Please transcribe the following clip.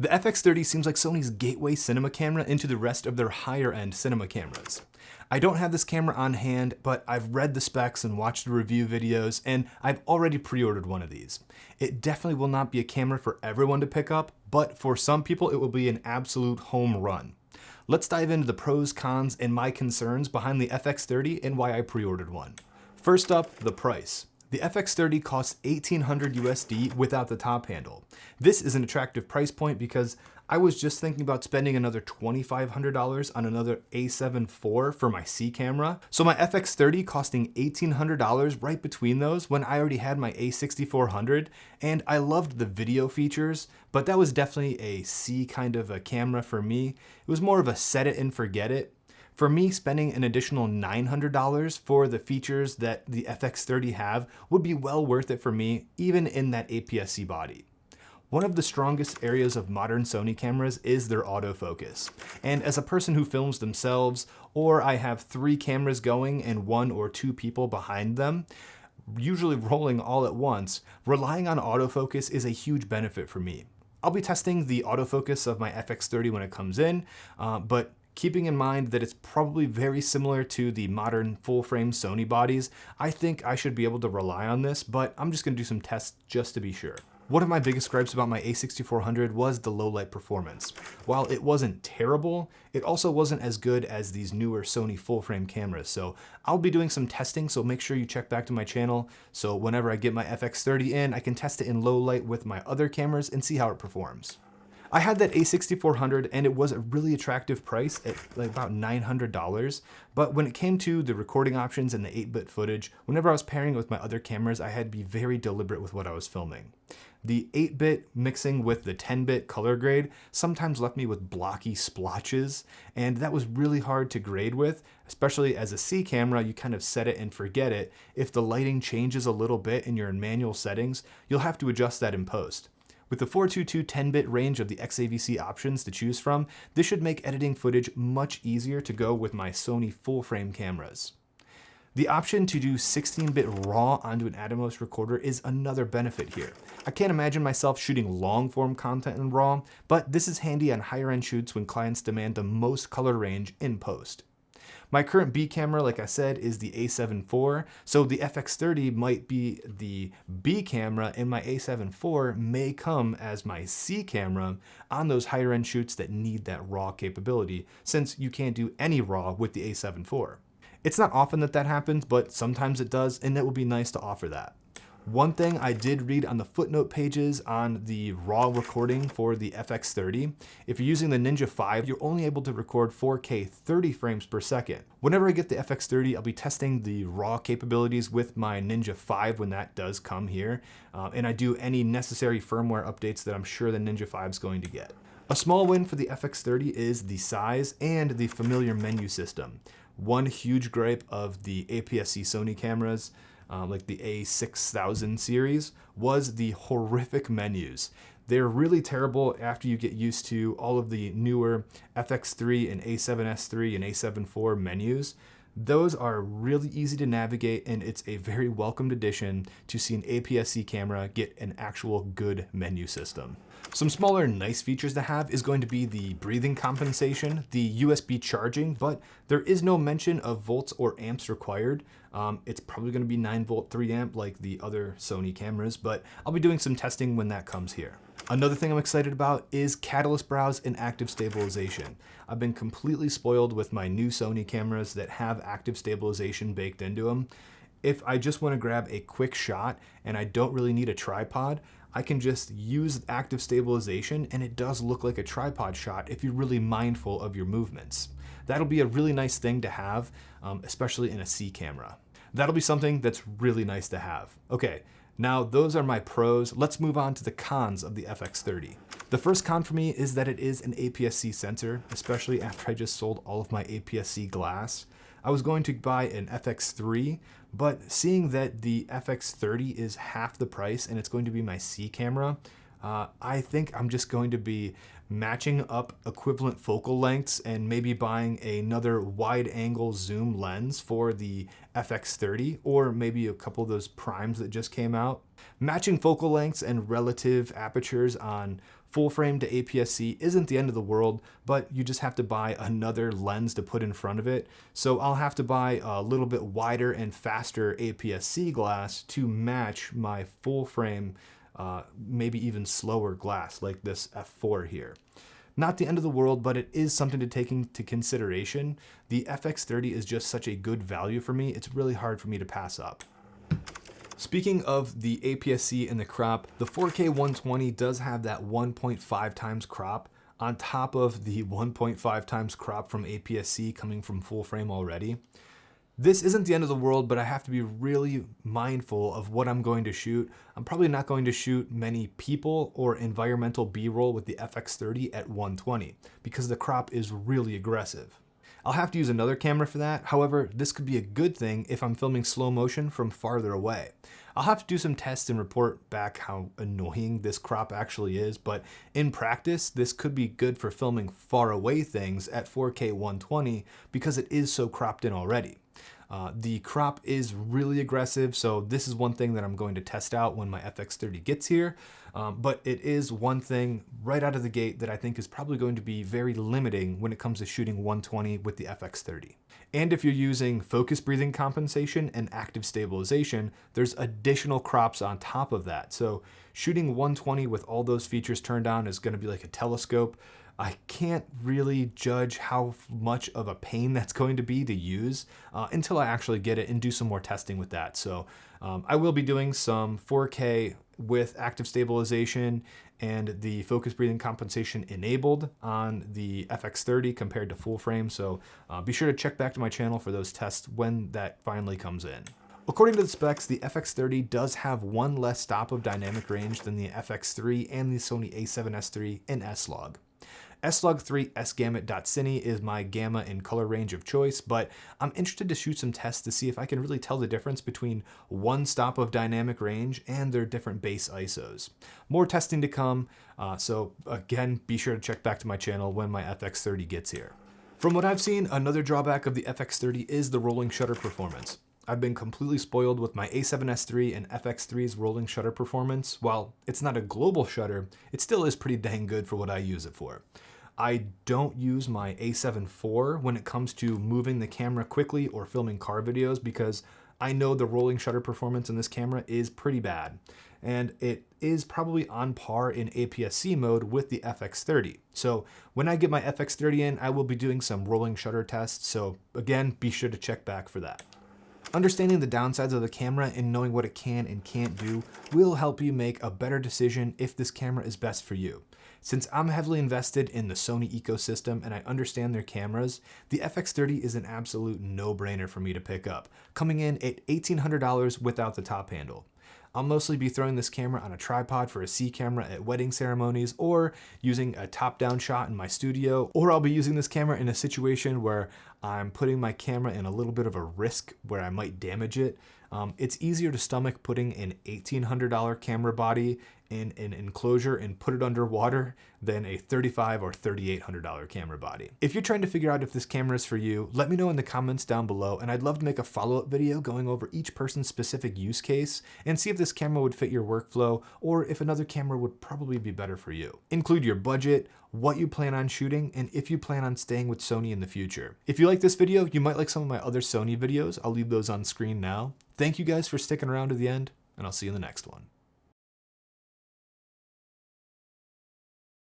The FX30 seems like Sony's gateway cinema camera into the rest of their higher end cinema cameras. I don't have this camera on hand, but I've read the specs and watched the review videos, and I've already pre-ordered one of these. It definitely will not be a camera for everyone to pick up, but for some people it will be an absolute home run. Let's dive into the pros, cons, and my concerns behind the FX30 and why I pre-ordered one. First up, the price. The FX30 costs $1,800 USD without the top handle. This is an attractive price point because I was just thinking about spending another $2,500 on another A7 IV for my C camera. So my FX30 costing $1,800 right between those when I already had my A6400, and I loved the video features, but that was definitely a C kind of a camera for me. It was more of a set it and forget it. For me, spending an additional $900 for the features that the FX30 have would be well worth it for me, even in that APS-C body. One of the strongest areas of modern Sony cameras is their autofocus. And as a person who films themselves, or I have 3 cameras going and 1 or 2 people behind them, usually rolling all at once, relying on autofocus is a huge benefit for me. I'll be testing the autofocus of my FX30 when it comes in, but keeping in mind that it's probably very similar to the modern full-frame Sony bodies, I think I should be able to rely on this, but I'm just gonna do some tests just to be sure. One of my biggest gripes about my A6400 was the low light performance. While it wasn't terrible, it also wasn't as good as these newer Sony full-frame cameras, so I'll be doing some testing, so make sure you check back to my channel, so whenever I get my FX30 in, I can test it in low light with my other cameras and see how it performs. I had that A6400 and it was a really attractive price at like about $900, but when it came to the recording options and the 8-bit footage, whenever I was pairing it with my other cameras, I had to be very deliberate with what I was filming. The 8-bit mixing with the 10-bit color grade sometimes left me with blocky splotches, and that was really hard to grade with, especially as a C camera, you kind of set it and forget it. If the lighting changes a little bit and you're in manual settings, you'll have to adjust that in post. With the 422 10-bit range of the XAVC options to choose from, this should make editing footage much easier to go with my Sony full-frame cameras. The option to do 16-bit RAW onto an Atomos recorder is another benefit here. I can't imagine myself shooting long-form content in RAW, but this is handy on higher-end shoots when clients demand the most color range in post. My current B camera, like I said, is the A7 IV, so the FX30 might be the B camera and my A7 IV may come as my C camera on those higher end shoots that need that RAW capability, since you can't do any RAW with the A7 IV. It's not often that that happens, but sometimes it does, and it would be nice to offer that. One thing I did read on the footnote pages on the RAW recording for the FX30, if you're using the Ninja 5, you're only able to record 4K 30 frames per second. Whenever I get the FX30, I'll be testing the RAW capabilities with my Ninja 5 when that does come here, and I do any necessary firmware updates that I'm sure the Ninja 5 is going to get. A small win for the FX30 is the size and the familiar menu system. One huge gripe of the APS-C Sony cameras, like the A6000 series, was the horrific menus. They're really terrible after you get used to all of the newer FX3 and A7S3 and A7 IV menus. Those are really easy to navigate, and it's a very welcomed addition to see an APS-C camera get an actual good menu system. Some smaller nice features to have is going to be the breathing compensation, the USB charging, but there is no mention of volts or amps required. It's probably going to be 9-volt 3-amp like the other Sony cameras, but I'll be doing some testing when that comes here. Another thing I'm excited about is catalyst browse and active stabilization. I've been completely spoiled with my new Sony cameras that have active stabilization baked into them. If I just want to grab a quick shot and I don't really need a tripod, I can just use active stabilization and it does look like a tripod shot if you're really mindful of your movements. That'll be a really nice thing to have, especially in a C camera. That'll be something that's really nice to have. Okay, now those are my pros. Let's move on to the cons of the FX30. The first con for me is that it is an APS-C sensor, especially after I just sold all of my APS-C glass. I was going to buy an FX3, but seeing that the FX30 is half the price and it's going to be my C camera, I think I'm just going to be matching up equivalent focal lengths and maybe buying another wide angle zoom lens for the FX30, or maybe a couple of those primes that just came out. Matching focal lengths and relative apertures on Full frame to APS-C isn't the end of the world, but you just have to buy another lens to put in front of it. So I'll have to buy a little bit wider and faster APS-C glass to match my full frame, maybe even slower glass like this f4 here. Not the end of the world, but it is something to take into consideration. The FX30 is just such a good value for me, it's really hard for me to pass up. Speaking of the APS-C and the crop, the 4K 120 does have that 1.5 times crop on top of the 1.5 times crop from APS-C coming from full frame already. This isn't the end of the world, but I have to be really mindful of what I'm going to shoot. I'm probably not going to shoot many people or environmental B-roll with the FX30 at 120 because the crop is really aggressive. I'll have to use another camera for that. However, this could be a good thing if I'm filming slow motion from farther away. I'll have to do some tests and report back how annoying this crop actually is, but in practice, this could be good for filming far away things at 4K 120 because it is so cropped in already. The crop is really aggressive, so this is one thing that I'm going to test out when my FX30 gets here, but it is one thing right out of the gate that I think is probably going to be very limiting when it comes to shooting 120 with the FX30. And if you're using focus breathing compensation and active stabilization, there's additional crops on top of that. So shooting 120 with all those features turned on is going to be like a telescope. I can't really judge how much of a pain that's going to be to use until I actually get it and do some more testing with that. So I will be doing some 4K with active stabilization and the focus breathing compensation enabled on the FX30 compared to full frame. So be sure to check back to my channel for those tests when that finally comes in. According to the specs, the FX30 does have one less stop of dynamic range than the FX3 and the Sony a7S III in S-Log. S-Log3 S-Gamut.Cine is my gamma and color range of choice, but I'm interested to shoot some tests to see if I can really tell the difference between one stop of dynamic range and their different base ISOs. More testing to come, so again, be sure to check back to my channel when my FX30 gets here. From what I've seen, another drawback of the FX30 is the rolling shutter performance. I've been completely spoiled with my a7S III and FX3's rolling shutter performance. While it's not a global shutter, it still is pretty dang good for what I use it for. I don't use my a7 IV when it comes to moving the camera quickly or filming car videos because I know the rolling shutter performance in this camera is pretty bad. And it is probably on par in APS-C mode with the FX30. So when I get my FX30 in, I will be doing some rolling shutter tests. So again, be sure to check back for that. Understanding the downsides of the camera and knowing what it can and can't do will help you make a better decision if this camera is best for you. Since I'm heavily invested in the Sony ecosystem and I understand their cameras, the FX30 is an absolute no-brainer for me to pick up, coming in at $1,800 without the top handle. I'll mostly be throwing this camera on a tripod for a C camera at wedding ceremonies or using a top-down shot in my studio, or I'll be using this camera in a situation where I'm putting my camera in a little bit of a risk where I might damage it. It's easier to stomach putting an $1,800 camera body in an enclosure and put it underwater than a $3,500 or $3,800 camera body. If you're trying to figure out if this camera is for you, let me know in the comments down below, and I'd love to make a follow-up video going over each person's specific use case and see if this camera would fit your workflow or if another camera would probably be better for you. Include your budget, what you plan on shooting, and if you plan on staying with Sony in the future. If you like this video, you might like some of my other Sony videos. I'll leave those on screen now. Thank you guys for sticking around to the end, and I'll see you in the next one.